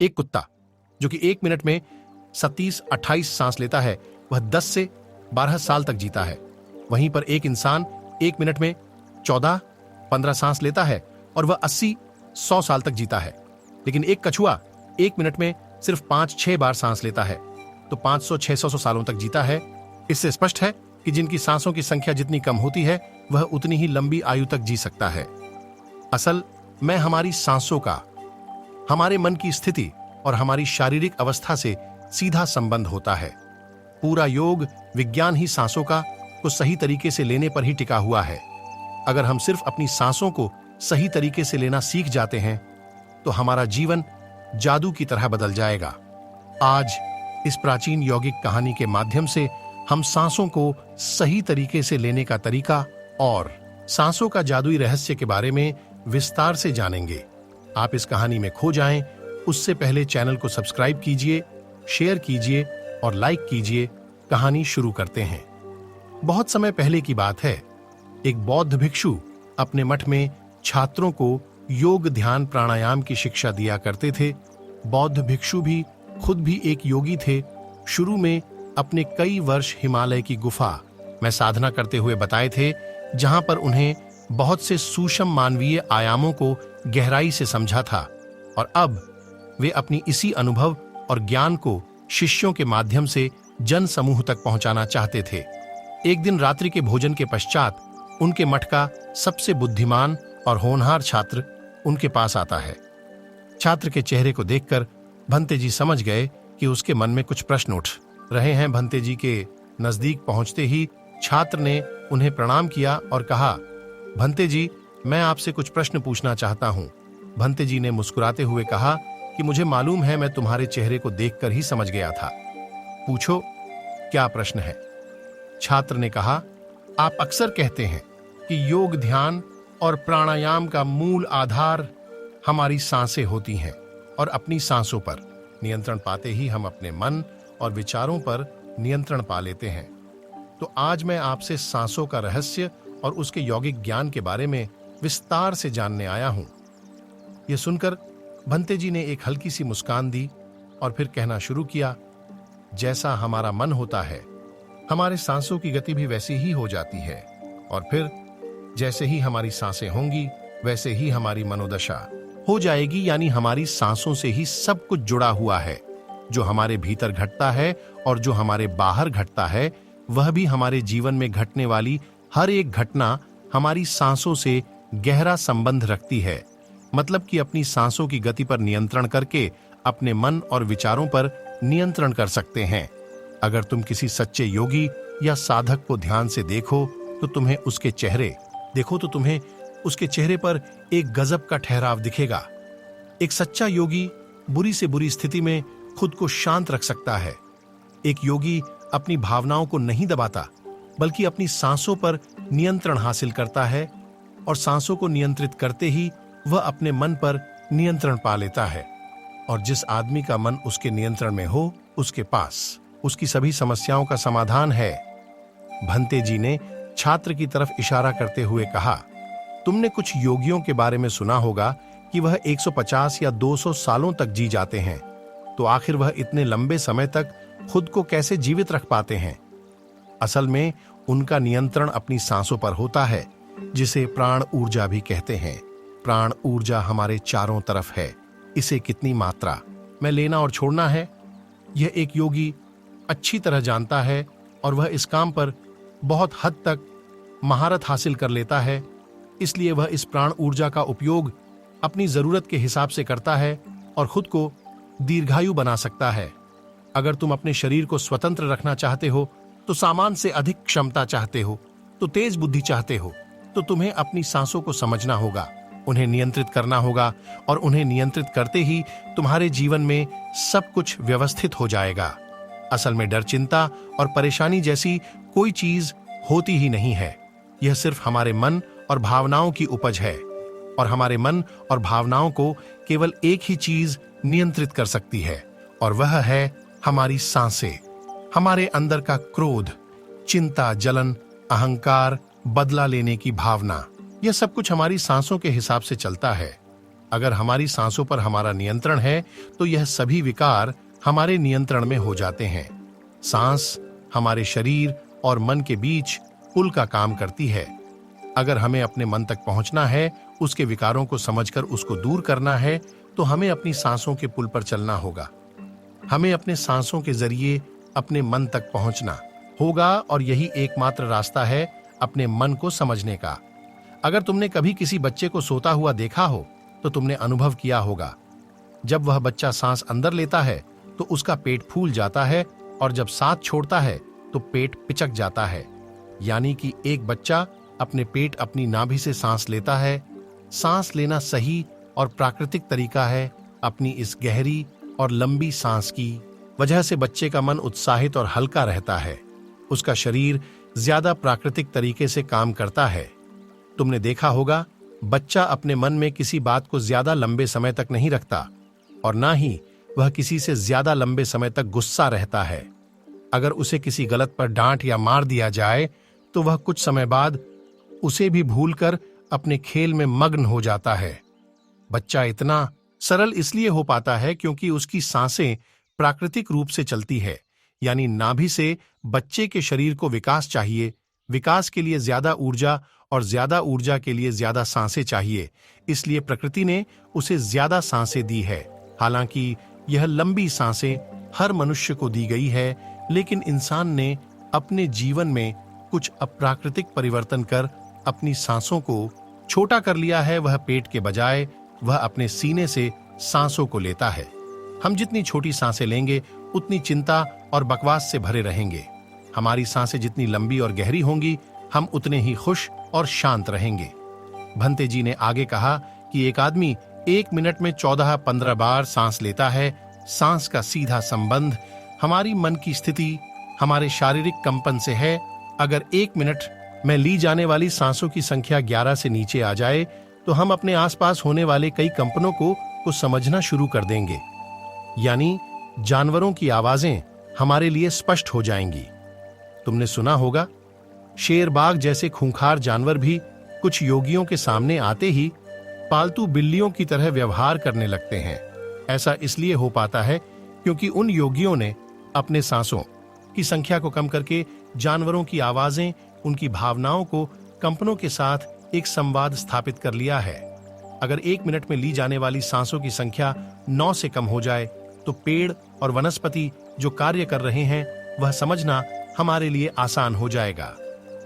एक कुत्ता जो कि 1 मिनट में 27-28 सांस लेता है, वह 10 से 12 साल तक जीता है। वहीं पर एक इंसान 1 मिनट में 14-15 सांस लेता है और वह 80-100 साल तक जीता है। लेकिन एक कछुआ 1 मिनट में सिर्फ 5-6 बार सांस लेता है तो 500-600 सालों तक जीता है। इससे स्पष्ट है कि जिनकी सांसों की संख्या जितनी कम होती है वह उतनी ही लंबी आयु तक जी सकता है। असल में हमारी सांसों का हमारे मन की स्थिति और हमारी शारीरिक अवस्था से सीधा संबंध होता है। पूरा योग विज्ञान ही सांसों को सही तरीके से लेने पर ही टिका हुआ है। अगर हम सिर्फ अपनी सांसों को सही तरीके से लेना सीख जाते हैं तो हमारा जीवन जादू की तरह बदल जाएगा। आज इस प्राचीन यौगिक कहानी के माध्यम से हम सांसों को सही तरीके से लेने का तरीका और सांसों का जादुई रहस्य के बारे में विस्तार से जानेंगे। आप इस कहानी में खो जाएं, उससे पहले चैनल को सब्सक्राइब कीजिए, शेयर कीजिए और लाइक कीजिए। कहानी शुरू करते हैं। बहुत समय पहले की बात है। एक बौद्ध भिक्षु अपने मठ में छात्रों को योग, ध्यान, प्राणायाम की शिक्षा दिया करते थे। बौद्ध भिक्षु भी खुद भी एक योगी थे। शुरू में अपने कई वर्ष हिमालय की गुफा में साधना करते हुए बताए थे, जहां पर उन्हें बहुत से सूक्ष्म मानवीय आयामों को गहराई से समझा था। और अब वे अपनी इसी अनुभव और ज्ञान को शिष्यों के माध्यम से जन समूह तक पहुंचाना चाहते थे। एक दिन रात्रि के भोजन के पश्चात उनके मठ का सबसे बुद्धिमान और होनहार छात्र उनके पास आता है। छात्र के चेहरे को देखकर भंते जी समझ गए कि उसके मन में कुछ प्रश्न उठ रहे हैं। भंते जी के नजदीक पहुंचते ही छात्र ने उन्हें प्रणाम किया और कहा, भंते जी, मैं आपसे कुछ प्रश्न पूछना चाहता हूं। भंते जी ने मुस्कुराते हुए कहा कि मुझे मालूम है, मैं तुम्हारे चेहरे को देखकर ही समझ गया था। पूछो, क्या प्रश्न है? छात्र ने कहा, आप अक्सर कहते हैं कि योग, ध्यान और प्राणायाम का मूल आधार हमारी सांसें होती हैं और अपनी सांसों पर नियंत्रण पाते ही हम अपने मन और विचारों पर नियंत्रण पा लेते हैं। तो आज मैं आपसे सांसों का रहस्य और उसके यौगिक ज्ञान के बारे में विस्तार से जानने आया हूं। यह सुनकर भंते जी ने एक हल्की सी मुस्कान दी और फिर कहना शुरू किया, जैसा हमारा मन होता है, हमारे सांसों की गति भी वैसी ही हो जाती है। और फिर जैसे ही हमारी सांसें होंगी वैसे ही हमारी मनोदशा हो जाएगी। यानी हमारी सांसों से ही सब कुछ जुड़ा हुआ है। जो हमारे भीतर घटता है और जो हमारे बाहर घटता है, वह भी हमारे जीवन में घटने वाली हर एक घटना हमारी सांसों से गहरा संबंध रखती है। मतलब कि अपनी सांसों की गति पर नियंत्रण करके अपने मन और विचारों पर नियंत्रण कर सकते हैं। अगर तुम किसी सच्चे योगी या साधक को ध्यान से देखो तो तुम्हें उसके चेहरे पर एक गजब का ठहराव दिखेगा। एक सच्चा योगी बुरी से बुरी स्थिति में खुद को शांत रख सकता है। एक योगी अपनी भावनाओं को नहीं दबाता, बल्कि अपनी सांसों पर नियंत्रण हासिल करता है और सांसों को नियंत्रित करते ही वह अपने मन पर नियंत्रण पा लेता है। और जिस आदमी का मन उसके नियंत्रण में हो, उसके पास उसकी सभी समस्याओं का समाधान है। भंते जी ने छात्र की तरफ इशारा करते हुए कहा, तुमने कुछ योगियों के बारे में सुना होगा कि वह 150 या 200 सालों तक जी जाते हैं। तो आखिर वह इतने लंबे समय तक खुद को कैसे जीवित रख पाते हैं? असल में उनका नियंत्रण अपनी सांसों पर होता है, जिसे प्राण ऊर्जा भी कहते हैं। प्राण ऊर्जा हमारे चारों तरफ है। इसे कितनी मात्रा में लेना और छोड़ना है, यह एक योगी अच्छी तरह जानता है और वह इस काम पर बहुत हद तक महारत हासिल कर लेता है। इसलिए वह इस प्राण ऊर्जा का उपयोग अपनी जरूरत के हिसाब से करता है और खुद को दीर्घायु बना सकता है। अगर तुम अपने शरीर को स्वतंत्र रखना चाहते हो, तो सामान्य से अधिक क्षमता चाहते हो, तो तेज बुद्धि चाहते हो, तो तुम्हें अपनी सांसों को समझना होगा, उन्हें नियंत्रित करना होगा। और उन्हें नियंत्रित करते ही तुम्हारे जीवन में सब कुछ व्यवस्थित हो जाएगा। असल में डर, चिंता और परेशानी जैसी कोई चीज होती ही नहीं है। यह सिर्फ हमारे मन और भावनाओं की उपज है। और हमारे मन और भावनाओं को केवल एक ही चीज नियंत्रित कर सकती है, और वह है हमारी सांसें। हमारे अंदर का क्रोध, चिंता, जलन, अहंकार, बदला लेने की भावना, यह सब कुछ हमारी सांसों के हिसाब से चलता है। अगर हमारी सांसों पर हमारा नियंत्रण है तो यह सभी विकार हमारे नियंत्रण में हो जाते हैं। सांस हमारे शरीर और मन के बीच पुल का काम करती है। अगर हमें अपने मन तक पहुंचना है, उसके विकारों को समझकर उसको दूर करना है, तो हमें अपनी सांसों के पुल पर चलना होगा। हमें अपने सांसों के जरिए अपने मन तक पहुंचना होगा और यही एकमात्र रास्ता है अपने मन को समझने का। अगर तुमने कभी किसी बच्चे को सोता हुआ देखा हो तो तुमने अनुभव किया होगा, जब वह बच्चा सांस अंदर लेता है तो उसका पेट फूल जाता है और जब सांस छोड़ता है तो पेट पिचक जाता है। यानी कि एक बच्चा अपने पेट अपनी नाभि से सांस लेता है। सांस लेना सही और प्राकृतिक तरीका है। अपनी इस गहरी और लंबी सांस की वजह से बच्चे का मन उत्साहित और हल्का रहता है। उसका शरीर ज्यादा प्राकृतिक तरीके से काम करता है। तुमने देखा होगा, बच्चा अपने मन में किसी बात को ज्यादा लंबे समय तक नहीं रखता और ना ही वह किसी से ज्यादा लंबे समय तक गुस्सा रहता है। अगर उसे किसी गलत पर डांट या मार दिया जाए तो वह कुछ समय बाद उसे भी भूलकर अपने खेल में मग्न हो जाता है। बच्चा इतना सरल इसलिए हो पाता है क्योंकि उसकी सांसें प्राकृतिक रूप से चलती है। यानी नाभि से बच्चे के शरीर को विकास चाहिए, विकास के लिए ज्यादा ऊर्जा और ज्यादा ऊर्जा के लिए ज्यादा सांसें चाहिए। इसलिए प्रकृति ने उसे ज्यादा सांसें दी है। हालांकि यह लंबी सांसें हर मनुष्य को दी गई है, लेकिन इंसान ने अपने जीवन में कुछ अप्राकृतिक परिवर्तन कर अपनी सांसों को छोटा कर लिया है। वह पेट के बजाय वह अपने सीने से सांसों को लेता है। हम जितनी छोटी सांसें लेंगे उतनी चिंता और बकवास से भरे रहेंगे। हमारी सांसें जितनी लंबी और गहरी होंगी, हम उतने ही खुश और शांत रहेंगे। भंते जी ने आगे कहा कि एक आदमी 1 मिनट में 14-15 बार सांस लेता है। सांस का सीधा संबंध हमारी मन की स्थिति, हमारे शारीरिक कंपन से है। अगर 1 मिनट में ली जाने वाली सांसों की संख्या 11 से नीचे आ जाए तो हम अपने आसपास होने वाले कई कंपनों को समझना शुरू कर देंगे। यानी जानवरों की आवाजें हमारे लिए स्पष्ट हो जाएंगी। तुमने सुना होगा, शेर बाघ जैसे खूंखार जानवर भी कुछ योगियों के सामने आते ही पालतू बिल्लियों की तरह व्यवहार करने लगते हैं। ऐसा इसलिए हो पाता है क्योंकि उन योगियों ने अपने सांसों की संख्या को कम करके जानवरों की आवाजें, उनकी भावनाओं को कंपनों के साथ एक संवाद स्थापित कर लिया है। अगर 1 मिनट में ली जाने वाली सांसों की संख्या 9 से कम हो जाए तो पेड़ और वनस्पति जो कार्य कर रहे हैं वह समझना हमारे लिए आसान हो जाएगा।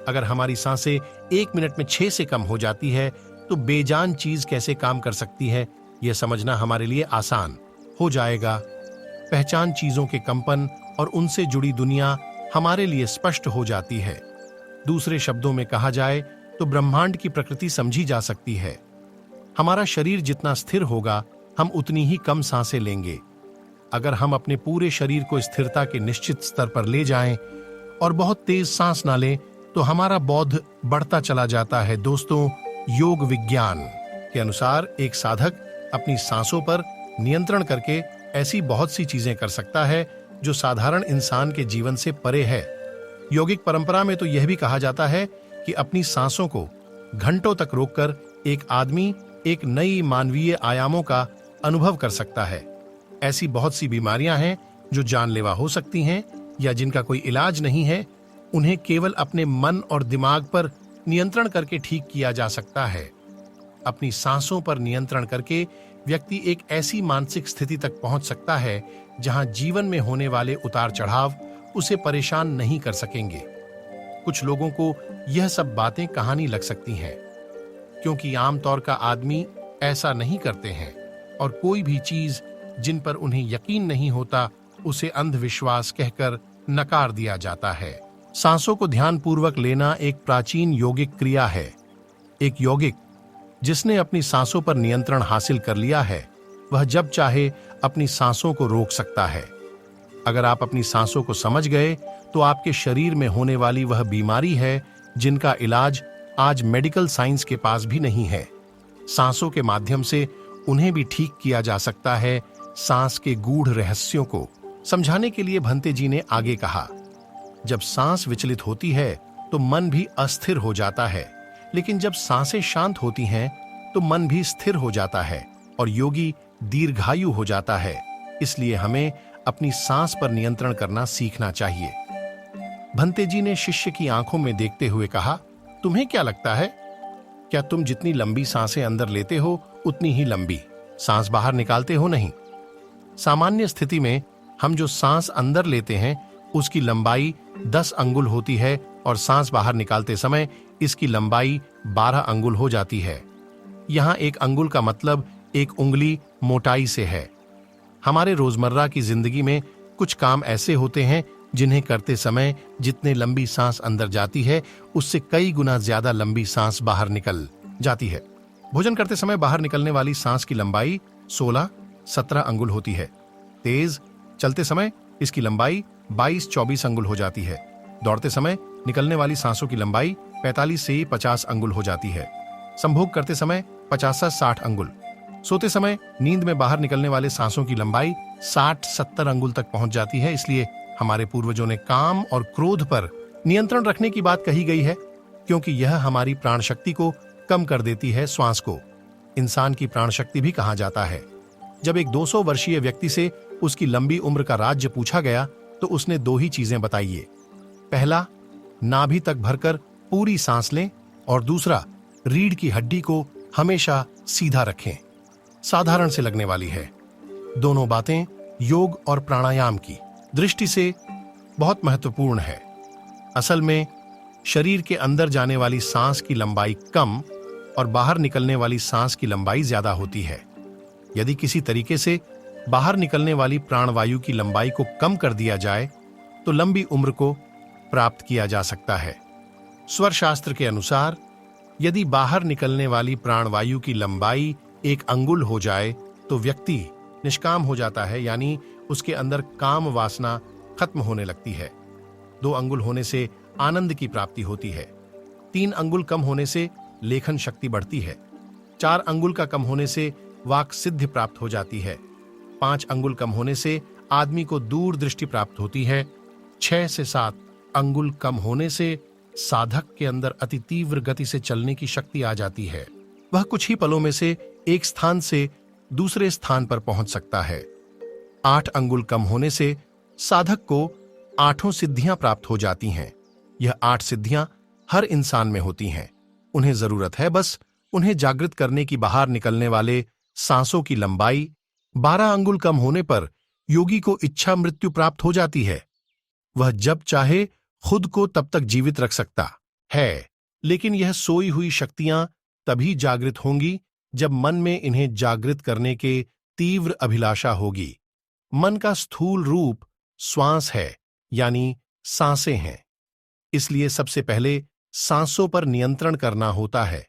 अगर हमारी सांसें 1 मिनट में 6 से कम हो जाती है तो बेजान चीज कैसे काम कर सकती है, यह समझना हमारे लिए आसान हो जाएगा। पहचान चीजों के कंपन और उनसे जुड़ी दुनिया हमारे लिए स्पष्ट हो जाती है। दूसरे शब्दों में कहा जाए तो ब्रह्मांड की प्रकृति समझी जा सकती है। हमारा शरीर जितना स्थिर होगा, हम उतनी ही कम सांसें लेंगे। अगर हम अपने पूरे शरीर को स्थिरता के निश्चित स्तर पर ले जाएं और बहुत तेज सांस ना लें तो हमारा बोध बढ़ता चला जाता है। दोस्तों, योग विज्ञान के अनुसार एक साधक अपनी सांसों पर नियंत्रण करके ऐसी बहुत सी चीजें कर सकता है जो साधारण इंसान के जीवन से परे है। योगिक परंपरा में तो यह भी कहा जाता है कि अपनी सांसों को घंटों तक रोककर एक आदमी एक नई मानवीय आयामों का अनुभव कर सकता है। ऐसी बहुत सी बीमारियां हैं जो जानलेवा हो सकती हैं या जिनका कोई इलाज नहीं है। उन्हें केवल अपने मन और दिमाग पर नियंत्रण करके ठीक किया जा सकता है। अपनी सांसों पर नियंत्रण करके व्यक्ति एक ऐसी मानसिक स्थिति तक पहुंच सकता है जहां जीवन में होने वाले उतार चढ़ाव उसे परेशान नहीं कर सकेंगे। कुछ लोगों को यह सब बातें कहानी लग सकती हैं, क्योंकि आमतौर का आदमी ऐसा नहीं करते हैं और कोई भी चीज जिन पर उन्हें यकीन नहीं होता उसे अंधविश्वास कहकर नकार दिया जाता है। सांसों को ध्यानपूर्वक लेना एक प्राचीन यौगिक क्रिया है। एक यौगिक जिसने अपनी सांसों पर नियंत्रण हासिल कर लिया है, वह जब चाहे अपनी सांसों को रोक सकता है। अगर आप अपनी सांसों को समझ गए तो आपके शरीर में होने वाली वह बीमारी है जिनका इलाज आज मेडिकल साइंस के पास भी नहीं है। सांसों के माध्यम से उन्हें भी ठीक किया जा सकता है। सांस के गूढ़ रहस्यों को समझाने के लिए भंते जी ने आगे कहा, जब सांस विचलित होती है तो मन भी अस्थिर हो जाता है, लेकिन जब सांसें शांत होती हैं तो मन भी स्थिर हो जाता है। और योगी दीर्घायु हो जाता है। इसलिए हमें अपनी सांस पर नियंत्रण करना सीखना चाहिए। भंते जी ने शिष्य की आंखों में देखते हुए कहा, तुम्हें क्या लगता है, क्या तुम जितनी लंबी सांसें अंदर लेते हो उतनी ही लंबी सांस बाहर निकालते हो? नहीं। सामान्य स्थिति में हम जो सांस अंदर लेते हैं उसकी लंबाई 10 अंगुल होती है और सांस बाहर निकालते समय इसकी लंबाई 12 अंगुल हो जाती है। यहां 1 अंगुल का मतलब 1 उंगली मोटाई से है। हमारे रोजमर्रा की जिंदगी में कुछ काम ऐसे होते हैं जिन्हें करते समय जितने लंबी सांस अंदर जाती है उससे कई गुना ज्यादा लंबी सांस बाहर निकल जाती है। भोजन करते समय बाहर निकलने वाली सांस की लंबाई 16-17 अंगुल होती है। तेज चलते समय इसकी लंबाई 22-24 अंगुल हो जाती है। दौड़ते समय निकलने वाली सांसों की लंबाई 45 से 50 अंगुल हो जाती है। संभोग करते समय 50 से 60 अंगुल। सोते समय नींद में बाहर निकलने वाले सांसों की लंबाई 60-70 अंगुल तक पहुंच जाती है। इसलिए हमारे पूर्वजों ने काम और क्रोध पर नियंत्रण रखने की बात कही गई है, क्योंकि यह हमारी प्राण शक्ति को कम कर देती है। श्वास को इंसान की प्राण शक्ति भी कहा जाता है। जब एक 200 वर्षीय व्यक्ति से उसकी लंबी उम्र का राज्य पूछा गया तो उसने 2 ही चीजें बताई। पहला, नाभि तक भरकर पूरी सांस लें, और दूसरा, रीढ़ की हड्डी को हमेशा सीधा रखें। साधारण से लगने वाली है। दोनों बातें योग और प्राणायाम की दृष्टि से बहुत महत्वपूर्ण है। असल में शरीर के अंदर जाने वाली सांस की लंबाई कम और बाहर निकलने वाली सांस की लंबाई ज्यादा होती है। यदि किसी तरीके से बाहर निकलने वाली प्राणवायु की लंबाई को कम कर दिया जाए तो लंबी उम्र को प्राप्त किया जा सकता है। स्वर शास्त्र के अनुसार यदि बाहर निकलने वाली प्राणवायु की लंबाई 1 अंगुल हो जाए तो व्यक्ति निष्काम हो जाता है, यानी उसके अंदर काम वासना खत्म होने लगती है। 2 अंगुल होने से आनंद की प्राप्ति होती है। 3 अंगुल कम होने से लेखन शक्ति बढ़ती है। 4 अंगुल का कम होने से वाक सिद्धि प्राप्त हो जाती है। 5 अंगुल कम होने से आदमी को दूरदृष्टि प्राप्त होती है। 6 से 7 अंगुल कम होने से साधक के अंदर अति तीव्र गति से चलने की शक्ति आ जाती है। वह कुछ ही पलों में से एक स्थान से दूसरे स्थान पर पहुंच सकता है। 8 अंगुल कम होने से साधक को 8 सिद्धियां प्राप्त हो जाती हैं। यह 8 सिद्धियां हर इंसान में होती हैं। उन्हें जरूरत है बस उन्हें जागृत करने की। बाहर निकलने वाले सांसों की लंबाई 12 अंगुल कम होने पर योगी को इच्छा मृत्यु प्राप्त हो जाती है। वह जब चाहे खुद को तब तक जीवित रख सकता है, लेकिन यह सोई हुई शक्तियां तभी जागृत होंगी जब मन में इन्हें जागृत करने के तीव्र अभिलाषा होगी। मन का स्थूल रूप श्वास है, यानी सांसें हैं। इसलिए सबसे पहले सांसों पर नियंत्रण करना होता है।